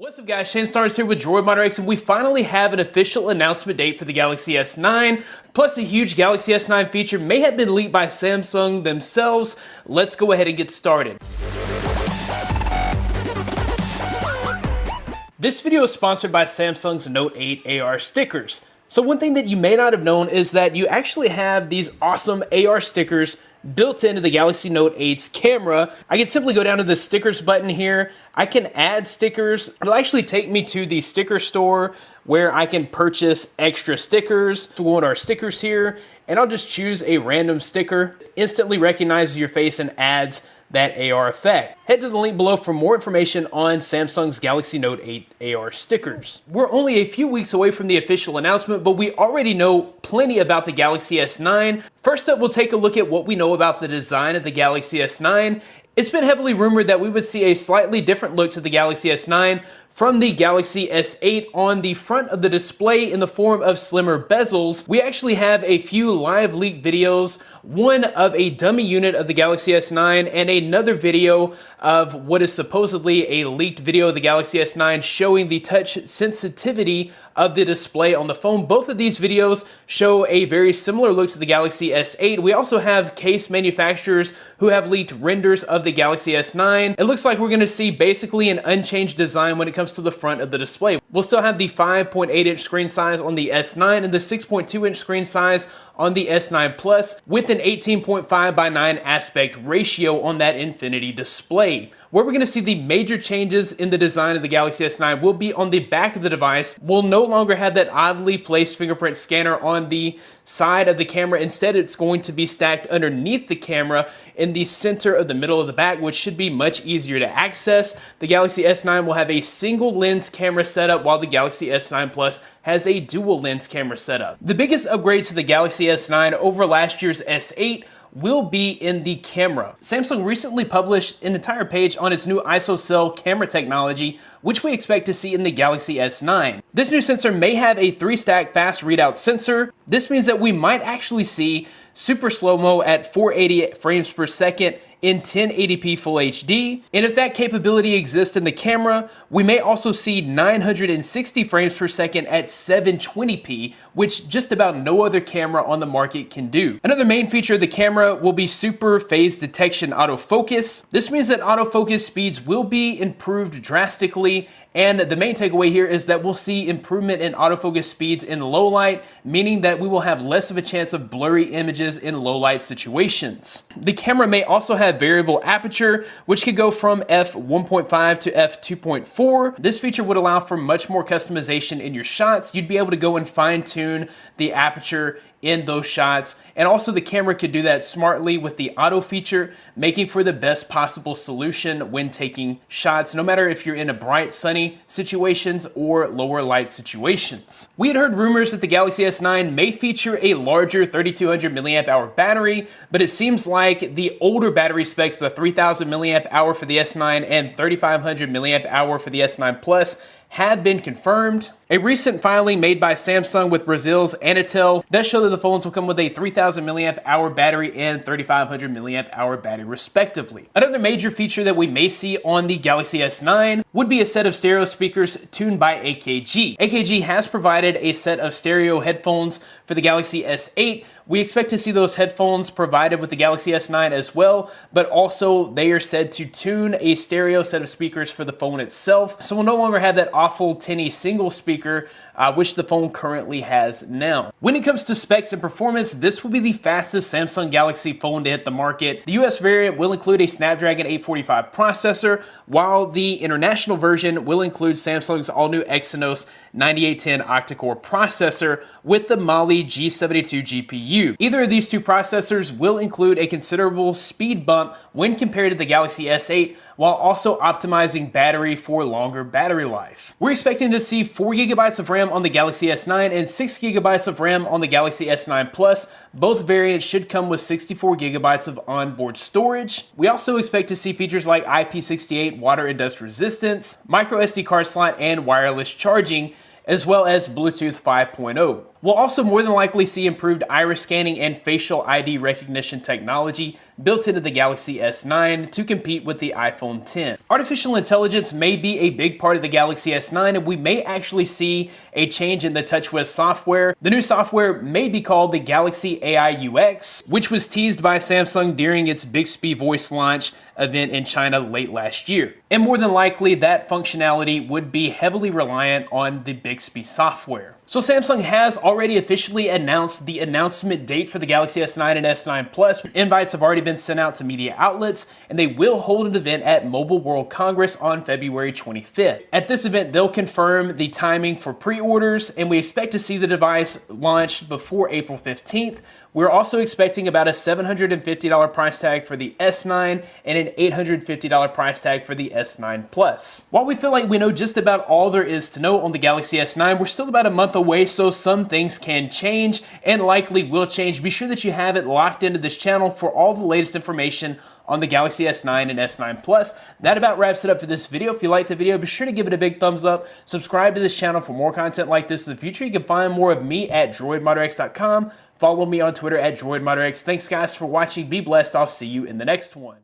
What's up guys, Shane Stars here with Droid Monitor X, and we finally have an official announcement date for the Galaxy S9, plus a huge Galaxy S9 feature may have been leaked by Samsung themselves. Let's go ahead and get started. This video is sponsored by Samsung's Note 8 AR stickers. So one thing that you may not have known is that you actually have these awesome AR stickers built into the Galaxy Note 8's camera. I can simply go down to the stickers button here. I can add stickers. It'll actually take me to the sticker store where I can purchase extra stickers. So we'll go to our stickers here, and I'll just choose a random sticker. It instantly recognizes your face and adds that AR effect. Head to the link below for more information on Samsung's Galaxy Note 8 AR stickers. We're only a few weeks away from the official announcement, but we already know plenty about the Galaxy S9. First up, we'll take a look at what we know about the design of the Galaxy S9. It's been heavily rumored that we would see a slightly different look to the Galaxy S9 from the Galaxy S8 on the front of the display in the form of slimmer bezels. We actually have a few live leak videos, one of a dummy unit of the Galaxy S9 and another video of what is supposedly a leaked video of the Galaxy S9 showing the touch sensitivity of the display on the phone. Both of these videos show a very similar look to the Galaxy S8. We also have case manufacturers who have leaked renders of the Galaxy S9. It looks like we're going to see basically an unchanged design when it comes to the front of the display. We'll still have the 5.8-inch screen size on the S9 and the 6.2-inch screen size on the S9 Plus with an 18.5 by 9 aspect ratio on that infinity display. Where we're going to see the major changes in the design of the Galaxy S9 will be on the back of the device. We'll no longer have that oddly placed fingerprint scanner on the side of the camera. Instead, it's going to be stacked underneath the camera in the center of the middle of the back, which should be much easier to access. The Galaxy S9 will have a single lens camera setup, while the Galaxy S9 Plus has a dual lens camera setup. The biggest upgrade to the Galaxy S9 over last year's S8 will be in the camera. Samsung recently published an entire page on its new ISOCELL camera technology, which we expect to see in the Galaxy S9. This new sensor may have a 3-stack fast readout sensor. This means that we might actually see super slow-mo at 480 frames per second in 1080p Full HD. And if that capability exists in the camera, we may also see 960 frames per second at 720p, which just about no other camera on the market can do. Another main feature of the camera will be super phase detection autofocus. This means that autofocus speeds will be improved drastically, and the main takeaway here is that we'll see improvement in autofocus speeds in low light, meaning that we will have less of a chance of blurry images in low light situations. The camera may also have variable aperture, which could go from f1.5 to f2.4. This feature would allow for much more customization in your shots. You'd be able to go and fine tune the aperture in those shots, and also the camera could do that smartly with the auto feature, making for the best possible solution when taking shots, no matter if you're in a bright sunny situations or lower light situations. We had heard rumors that the Galaxy S9 may feature a larger 3200 milliamp hour battery, but it seems like the older battery specs, the 3000 milliamp hour for the S9 and 3500 milliamp hour for the S9 Plus, have been confirmed. A recent filing made by Samsung with Brazil's Anatel does show that the phones will come with a 3000 milliamp hour battery and 3500 milliamp hour battery respectively. Another major feature that we may see on the Galaxy S9 would be a set of stereo speakers tuned by AKG. AKG has provided a set of stereo headphones for the Galaxy S8. We expect to see those headphones provided with the Galaxy S9 as well, but also they are said to tune a stereo set of speakers for the phone itself. So we'll no longer have that awful tinny single speaker, which the phone currently has now. When it comes to specs and performance, this will be the fastest Samsung Galaxy phone to hit the market. The US variant will include a Snapdragon 845 processor, while the international version will include Samsung's all-new Exynos 9810 octa-core processor with the Mali G72 GPU. Either of these two processors will include a considerable speed bump when compared to the Galaxy S8, while also optimizing battery for longer battery life. We're expecting to see 4 GB of RAM on the Galaxy S9 and 6 GB of RAM on the Galaxy S9 Plus. Both variants should come with 64 GB of onboard storage. We also expect to see features like IP68 water and dust resistance, micro SD card slot, and wireless charging, as well as Bluetooth 5.0. We'll also more than likely see improved iris scanning and facial ID recognition technology built into the Galaxy S9 to compete with the iPhone X. Artificial intelligence may be a big part of the Galaxy S9, and we may actually see a change in the TouchWiz software. The new software may be called the Galaxy AI UX, which was teased by Samsung during its Bixby Voice launch event in China late last year. And more than likely, that functionality would be heavily reliant on the Bixby software. So Samsung has already officially announced the announcement date for the Galaxy S9 and S9 Plus. Invites have already been sent out to media outlets, and they will hold an event at Mobile World Congress on February 25th. At this event, they'll confirm the timing for pre-orders, and we expect to see the device launched before April 15th. We're also expecting about a $750 price tag for the S9 and an $850 price tag for the S9 Plus. While we feel like we know just about all there is to know on the Galaxy S9, we're still about a month away, so some things can change and likely will change. Be sure that you have it locked into this channel for all the latest information on the Galaxy S9 and S9 Plus. That about wraps it up for this video. If you liked the video, be sure to give it a big thumbs up. Subscribe to this channel for more content like this in the future. You can find more of me at droidmodderx.com. Follow me on Twitter at droidmodderx. Thanks guys for watching. Be blessed. I'll see you in the next one.